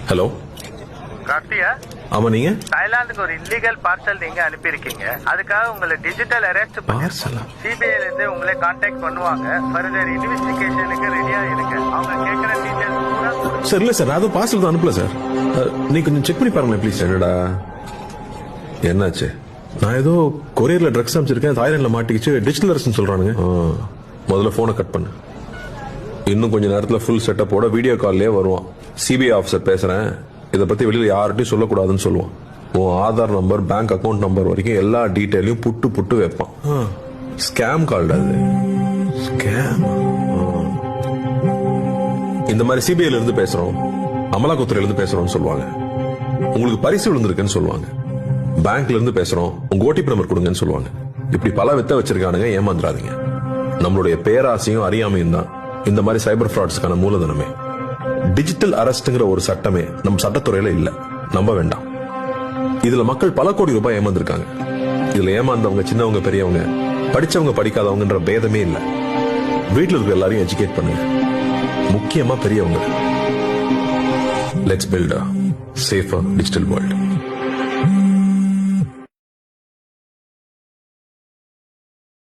Hello கார்த்தியா? ஆமா, நீங்க தாய்லாந்துக்கு ஒரு இல்லீகல் பார்சல் நீங்க அனுப்பியிருக்கீங்க. அதுக்காக உங்களை டிஜிட்டல் அரெஸ்ட் பார்சலா? சிபிஐல இருந்து உங்களை கான்டாக்ட் பண்ணுவாங்க. ஃபர்தர் இன்வெஸ்டிகேஷனுக்கு ரெடியா இருங்க. அவங்க கேட்கிற டீடைல்ஸ் பூரா சார் இல்ல சார், அது பார்சல் தான் அனுப்பல சார். நீ கொஞ்சம் செக் பண்ணி பாருங்களேன் ப்ளீஸ். என்னடா என்னாச்சு? நான் ஏதோ கொரியர்ல ட்ரக்ஸ் அனுப்பிச்சிருக்கேன், தாய்லாந்துல மாட்டிக்கிச்சு, டிஜிட்டல் அரெஸ்ட் சொல்றானுங்க. முதல்ல போனை கட் பண்ணு. இன்னும் கொஞ்ச நேரத்துல ஃபுல் செட்டப்போட வீடியோ கால்லயே வருவான். சிபிஐ ஆஃபீஸர் பேசுறேன், இதை பத்தி வெளியில யார்கிட்டையும் சொல்லக்கூடாதுன்னு சொல்லுவான். உன் Aadhaar number, bank account number வரைக்கும் எல்லா டீட்டெயிலையும் புட்டு புட்டு வைப்பான். ஸ்கேம் கால்டு அது. ஸ்கேம். இந்த மாதிரி சிபிஐல இருந்து பேசுறோம், அமலாக்கத்துறையில இருந்து பேசுறோம்னு சொல்லுவாங்க. உங்களுக்கு பரிசு விழுந்திருக்குன்னு சொல்லுவாங்க. பேங்க்ல இருந்து பேசுறோம், உங்க ஓடிபி நம்பர் கொடுங்கன்னு சொல்லுவாங்க. இப்படி பல வித்த வச்சிருக்கானுங்க, ஏமாந்துடாதீங்க. நம்மளுடைய பேராசையும் அறியாமையும் தான் இந்த மாதிரி சைபர் ஃப்ராட்ஸ்க்கான மூலதனமே. டிஜிட்டல் அரெஸ்ட்ங்கிற ஒரு சட்டமே நம்ம சட்டத்துறையில இல்ல, நம்ப வேண்டாம். இதுல மக்கள் பல கோடி ரூபாய் ஏமாந்துருக்காங்க. இதுல ஏமாந்தவங்க சின்னவங்க பெரியவங்க, படிச்சவங்க படிக்காதவங்கன்ற பேதமே இல்ல. வீட்டுல இருக்க எல்லாரையும் எஜுகேட் பண்ணுங்க, முக்கியமா பெரியவங்க. Let's build a safer digital world.